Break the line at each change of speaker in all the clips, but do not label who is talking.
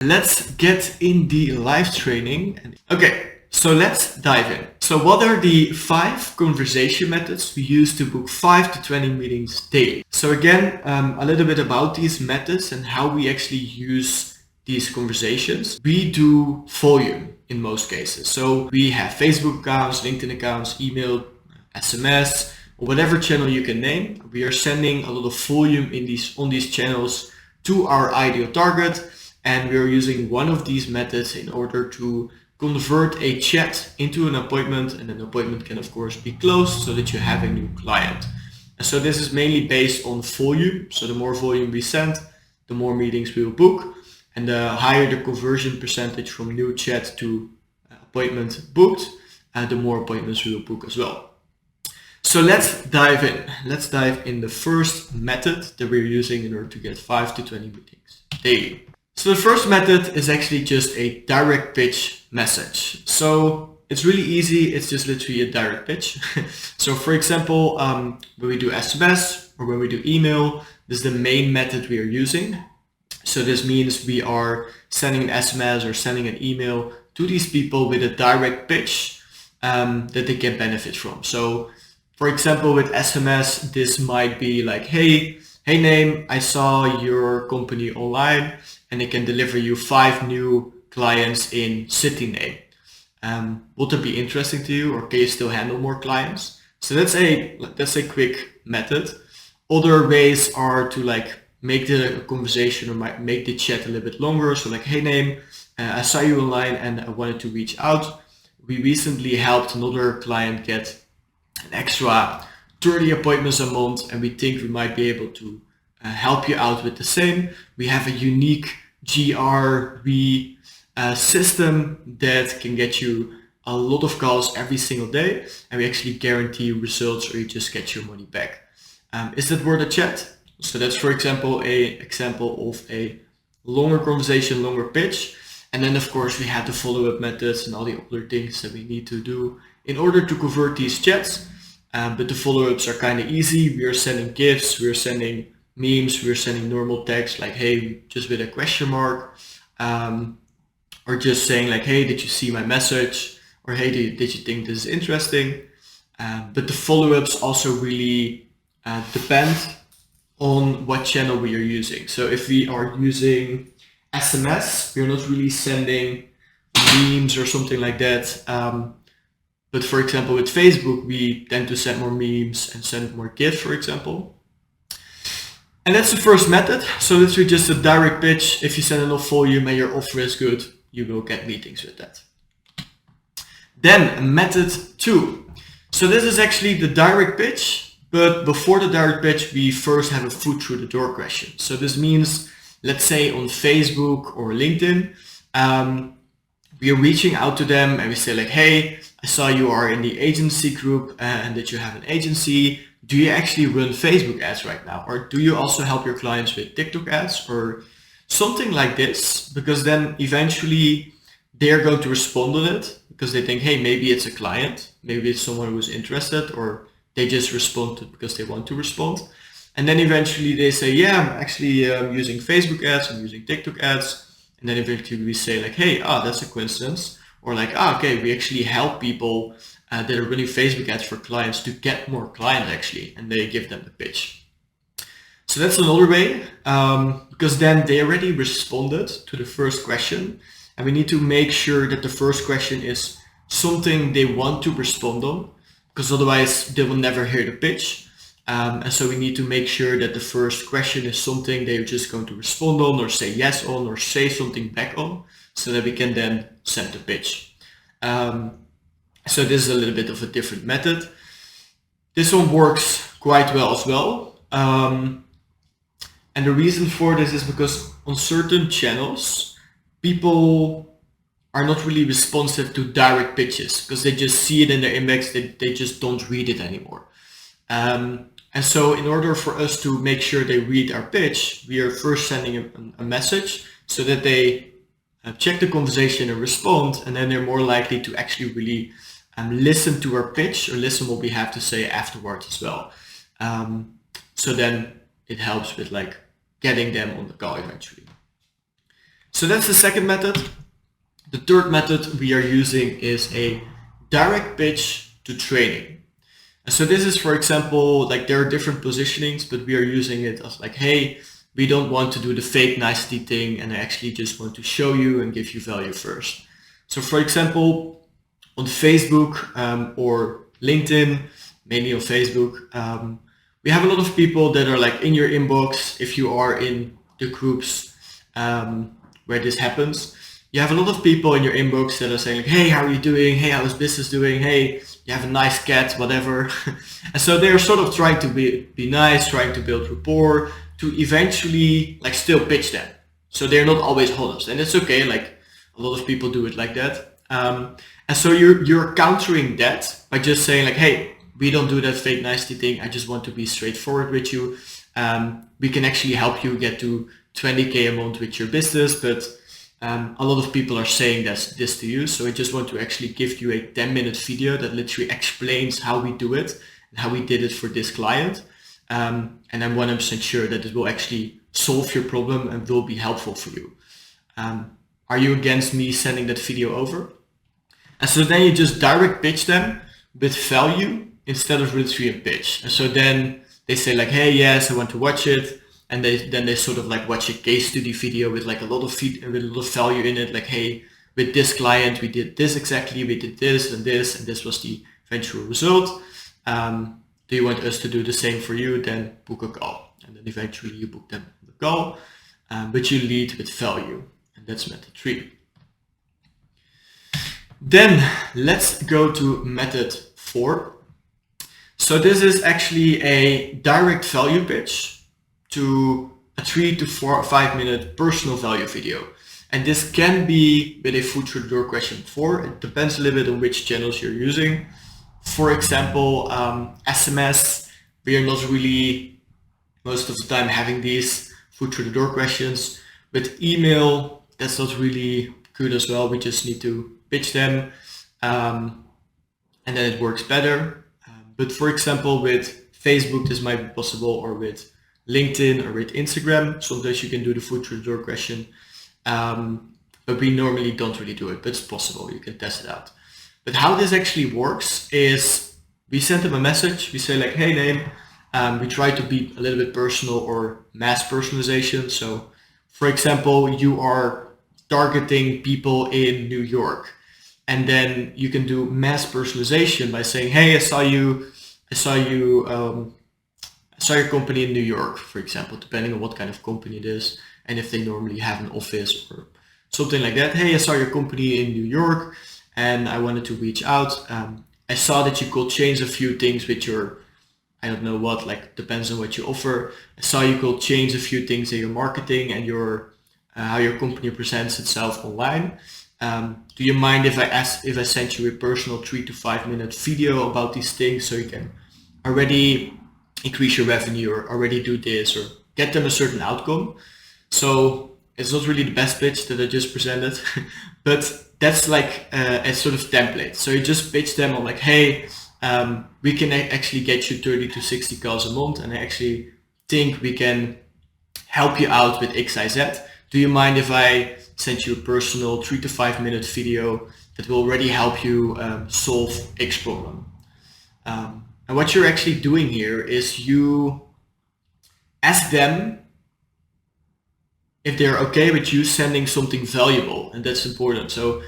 Let's get in the live training. Okay, so let's dive in. So what are the 5 conversation methods we use to book 5 to 20 meetings daily? So again, a little bit about these methods and how we actually use these conversations. We do volume in most cases. So we have Facebook accounts, LinkedIn accounts, email, SMS, or whatever channel you can name. We are sending a lot of volume on these channels to our ideal target. And we are using one of these methods in order to convert a chat into an appointment, and an appointment can of course be closed so that you have a new client. And so this is mainly based on volume. So the more volume we send, the more meetings we will book, and the higher the conversion percentage from new chat to appointment booked, the more appointments we will book as well. So let's dive in. Let's dive in the first method that we're using in order to get 5 to 20 meetings daily. So the first method is actually just a direct pitch message. So it's really easy. It's just literally a direct pitch. So for example, when we do SMS or when we do email, this is the main method we are using. So this means we are sending an SMS or sending an email to these people with a direct pitch that they can benefit from. So for example, with SMS, this might be like, hey Naim, I saw your company online and it can deliver you 5 new clients in city name. Would that be interesting to you, or can you still handle more clients? So that's a quick method. Other ways are to like make the conversation or make the chat a little bit longer. So like, hey Naim, I saw you online and I wanted to reach out. We recently helped another client get an extra 30 appointments a month, and we think we might be able to help you out with the same. We have a unique GRV system that can get you a lot of calls every single day, and we actually guarantee results, or you just get your money back. Is that worth a chat? So that's, for example, an example of a longer conversation, longer pitch. And then of course we have the follow-up methods and all the other things that we need to do in order to convert these chats. But the follow-ups are kind of easy. We are sending GIFs, we're sending memes, we're sending normal text like, hey, just with a question mark, or just saying like, hey, did you see my message? Or hey, did you think this is interesting? But the follow-ups also really depend on what channel we are using. So if we are using SMS, we're not really sending memes or something like that. But for example, with Facebook, we tend to send more memes and send more GIFs, for example. And that's the first method. So that's just a direct pitch. If you send enough volume and your offer is good, you will get meetings with that. Then method 2. So this is actually the direct pitch, but before the direct pitch, we first have a foot through the door question. So this means, let's say on Facebook or LinkedIn, we are reaching out to them and we say like, hey, I saw you are in the agency group and that you have an agency. Do you actually run Facebook ads right now? Or do you also help your clients with TikTok ads or something like this? Because then eventually they're going to respond on it because they think, hey, maybe it's a client, maybe it's someone who's interested, or they just respond to it because they want to respond. And then eventually they say, yeah, I'm actually using Facebook ads, I'm using TikTok ads. And then eventually we say like, hey, that's a coincidence. Or like, okay, we actually help people that are running Facebook ads for clients to get more clients actually, and they give them the pitch. So that's another way, because then they already responded to the first question, and we need to make sure that the first question is something they want to respond on, because otherwise they will never hear the pitch. And so we need to make sure that the first question is something they're just going to respond on, or say yes on, or say something back on, so that we can then send the pitch. So this is a little bit of a different method. This one works quite well as well. And the reason for this is because on certain channels, people are not really responsive to direct pitches because they just see it in their inbox, they just don't read it anymore. And so in order for us to make sure they read our pitch, we are first sending a message so that they check the conversation and respond, and then they're more likely to actually really listen to our pitch or listen what we have to say afterwards as well. So then it helps with like getting them on the call eventually. So that's the second method. The third method we are using is a direct pitch to training. And so this is, for example, like there are different positionings, but we are using it as like, hey, we don't want to do the fake nicety thing, and I actually just want to show you and give you value first. So for example, on Facebook or LinkedIn, mainly on Facebook, we have a lot of people that are like in your inbox. If you are in the groups where this happens, you have a lot of people in your inbox that are saying like, hey, how are you doing? Hey, how is business doing? Hey, you have a nice cat, whatever. And so they're sort of trying to be nice, trying to build rapport, to eventually like still pitch them. So they're not always honest, and it's okay. Like a lot of people do it like that. And so you're countering that by just saying like, hey, we don't do that fake nicety thing. I just want to be straightforward with you. We can actually help you get to 20K a month with your business, but a lot of people are saying this to you. So I just want to actually give you a 10-minute video that literally explains how we do it and how we did it for this client. And I'm 100% sure that it will actually solve your problem and will be helpful for you. Are you against me sending that video over? And so then you just direct pitch them with value instead of literally a pitch. And so then they say like, hey, yes, I want to watch it. And then they sort of like watch a case study video with like a lot of value in it. Like, hey, with this client, we did this exactly, we did this, and this was the eventual result. Do you want us to do the same for you? Then book a call. And then eventually you book them the call, but you lead with value. And that's method 3. Then let's go to method 4. So this is actually a direct value pitch to a 3 to 5 minute personal value video. And this can be with a foot through the door question 4. It depends a little bit on which channels you're using. For example, SMS, we are not really most of the time having these foot through the door questions. With email, that's not really good as well. We just need to pitch them and then it works better. But for example, with Facebook, this might be possible, or with LinkedIn or with Instagram. Sometimes you can do the foot through the door question, but we normally don't really do it, but it's possible. You can test it out. But how this actually works is we send them a message. We say like, hey, name. We try to be a little bit personal or mass personalization. So for example, you are targeting people in New York. And then you can do mass personalization by saying, hey, I saw your company in New York, for example, depending on what kind of company it is. And if they normally have an office or something like that. Hey, I saw your company in New York and I wanted to reach out. I saw that you could change a few things with your, I don't know what, like depends on what you offer. I saw you could change a few things in your marketing and your how your company presents itself online. Do you mind if I send you a personal 3 to 5 minute video about these things so you can already increase your revenue or already do this or get them a certain outcome? So it's not really the best pitch that I just presented, but that's like a sort of template. So you just pitch them on like, hey, we can actually get you 30 to 60 calls a month, and I actually think we can help you out with XYZ. Do you mind if I send you a personal 3 to 5 minute video that will already help you solve X problem? And what you're actually doing here is you ask them if they're okay with you sending something valuable, and that's important. So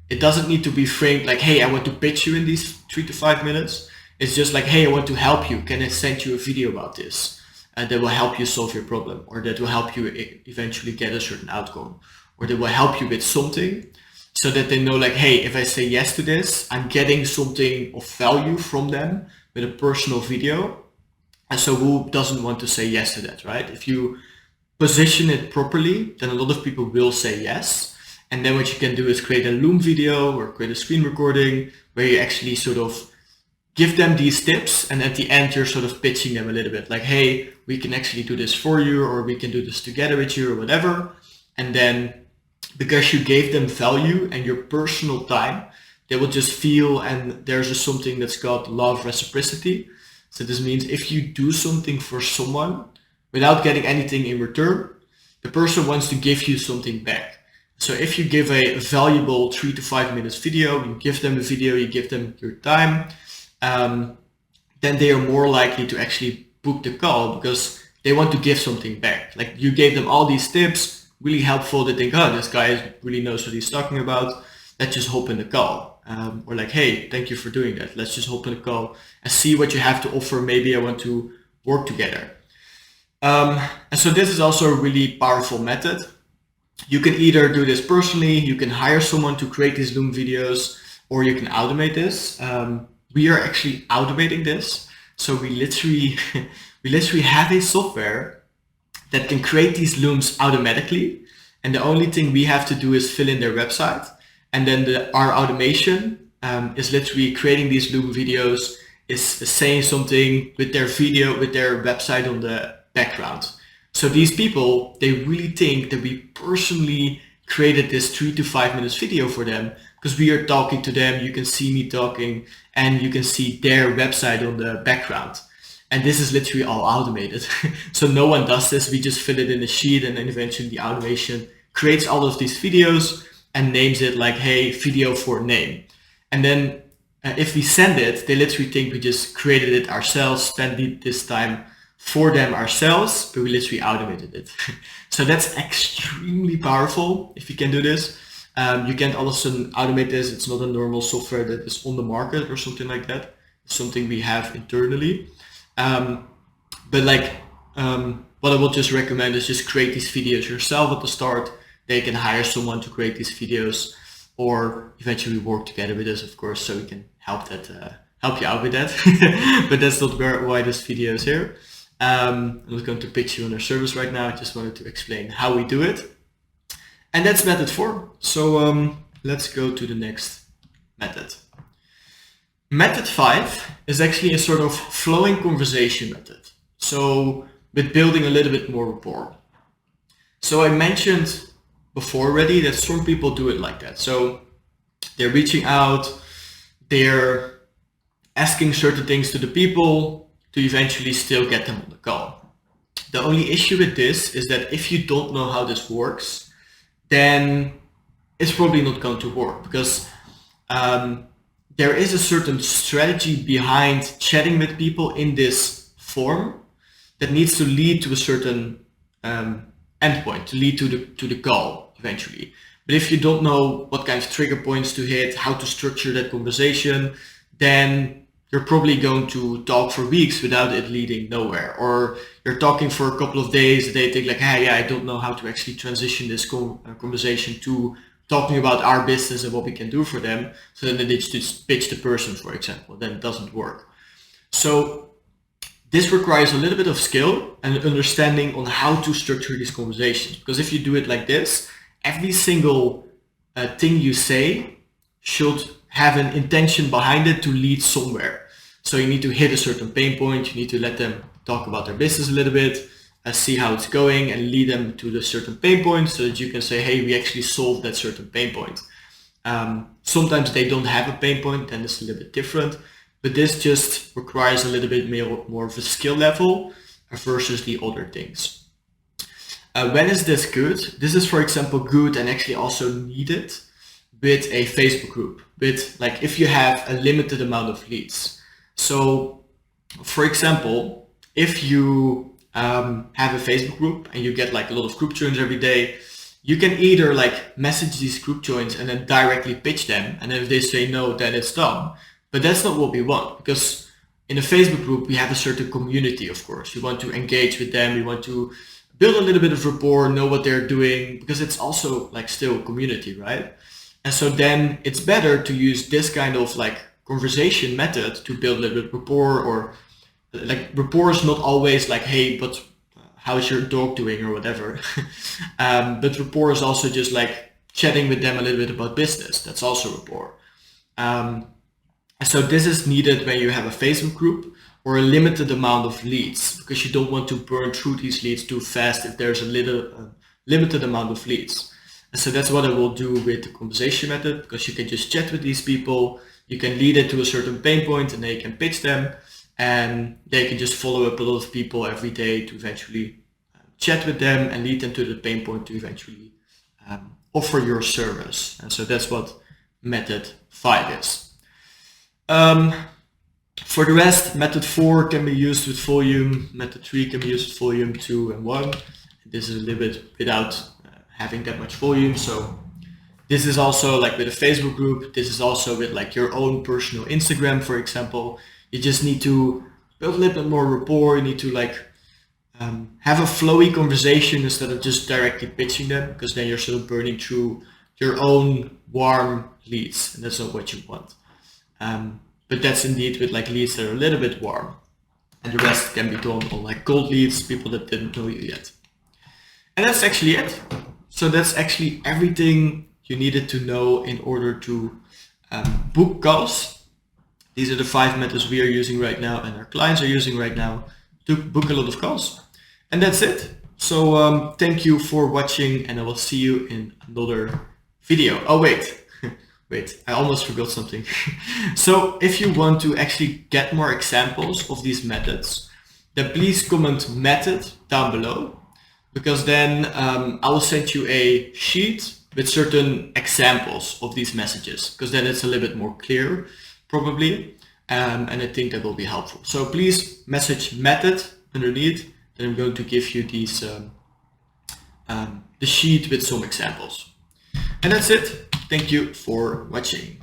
it doesn't need to be framed like, hey, I want to pitch you in these 3 to 5 minutes. It's just like, hey, I want to help you. Can I send you a video about this? That will help you solve your problem, or that will help you eventually get a certain outcome, or that will help you with something, so that they know like, hey, if I say yes to this, I'm getting something of value from them with a personal video. And so who doesn't want to say yes to that, right? If you position it properly, then a lot of people will say yes. And then what you can do is create a Loom video or create a screen recording where you actually sort of give them these tips, and at the end you're sort of pitching them a little bit like, hey, we can actually do this for you, or we can do this together with you, or whatever. And then because you gave them value and your personal time, they will just feel, and there's just something that's called law of reciprocity. So this means if you do something for someone without getting anything in return, the person wants to give you something back. So if you give a valuable 3 to 5 minutes video, you give them a video, you give them your time, then they are more likely to actually book the call because they want to give something back. Like you gave them all these tips, really helpful. They think, oh, this guy really knows what he's talking about. Let's just hop in the call. Or like, hey, thank you for doing that. Let's just hop in the call and see what you have to offer. Maybe I want to work together. And so this is also a really powerful method. You can either do this personally, you can hire someone to create these Loom videos, or you can automate this. We are actually automating this. So we literally have a software that can create these Looms automatically. And the only thing we have to do is fill in their website. And then our automation is literally creating these Loom videos, is saying something with their video, with their website on the background. So these people, they really think that we personally created this 3 to 5 minutes video for them because we are talking to them. You can see me talking and you can see their website on the background. And this is literally all automated. So no one does this. We just fill it in a sheet and then eventually the automation creates all of these videos and names it like, hey, video for name. And then if we send it, they literally think we just created it ourselves, spent this time for them ourselves, but we literally automated it. So that's extremely powerful if you can do this. You can't all of a sudden automate this. It's not a normal software that is on the market or something like that. It's something we have internally. But like what I will just recommend is just create these videos yourself at the start. They can hire someone to create these videos, or eventually work together with us, of course, so we can help you out with that. But that's not why this video is here. I'm not going to pitch you on our service right now. I just wanted to explain how we do it. And that's method 4. So let's go to the next method. Method 5 is actually a sort of flowing conversation method. So with building a little bit more rapport. So I mentioned before already that some people do it like that. So they're reaching out, they're asking certain things to the people to eventually still get them on the call. The only issue with this is that if you don't know how this works, then it's probably not going to work because there is a certain strategy behind chatting with people in this form that needs to lead to a certain endpoint, to lead to the call eventually. But if you don't know what kind of trigger points to hit, how to structure that conversation, then you're probably going to talk for weeks without it leading nowhere. Or you're talking for a couple of days, they think like, hey, yeah, I don't know how to actually transition this conversation to talking about our business and what we can do for them. So then they just pitch the person, for example, then it doesn't work. So this requires a little bit of skill and understanding on how to structure these conversations. Because if you do it like this, every single thing you say should have an intention behind it to lead somewhere. So you need to hit a certain pain point, you need to let them talk about their business a little bit, see how it's going and lead them to the certain pain point so that you can say, hey, we actually solved that certain pain point. Sometimes they don't have a pain point, then it's a little bit different, but this just requires a little bit more of a skill level versus the other things. When is this good? This is, for example, good and actually also needed with a Facebook group, with like if you have a limited amount of leads. So for example, if you have a Facebook group and you get like a lot of group joins every day, you can either like message these group joins and then directly pitch them, and if they say no, then it's done. But that's not what we want, because in a Facebook group we have a certain community, of course. We want to engage with them, we want to build a little bit of rapport, know what they're doing, because it's also like still a community, right? And so then it's better to use this kind of like conversation method to build a little bit of rapport, or like rapport is not always like, hey, but how's your dog doing or whatever. But rapport is also just like chatting with them a little bit about business. That's also rapport. So this is needed when you have a Facebook group or a limited amount of leads, because you don't want to burn through these leads too fast if there's a little limited amount of leads. And so that's what I will do with the conversation method, because you can just chat with these people, you can lead it to a certain pain point and they can pitch them, and they can just follow up a lot of people every day to eventually chat with them and lead them to the pain point to eventually offer your service. And so that's what method 5 is. For the rest, method 4 can be used with volume, method 3 can be used with volume 2 and 1. This is a little bit without having that much volume. So this is also like with a Facebook group. This is also with like your own personal Instagram, for example. You just need to build a little bit more rapport. You need to like have a flowy conversation instead of just directly pitching them, because then you're sort of burning through your own warm leads, and that's not what you want. But that's indeed with like leads that are a little bit warm, and the rest can be done on like cold leads, people that didn't know you yet. And that's actually it. So that's actually everything you needed to know in order to book calls. These are the 5 methods we are using right now and our clients are using right now to book a lot of calls. And that's it. So thank you for watching, and I will see you in another video. Oh wait, wait, I almost forgot something. So if you want to actually get more examples of these methods, then please comment method down below, because then I will send you a sheet with certain examples of these messages, because then it's a little bit more clear probably, and I think that will be helpful. So please message method underneath, then I'm going to give you these the sheet with some examples. And that's it. Thank you for watching.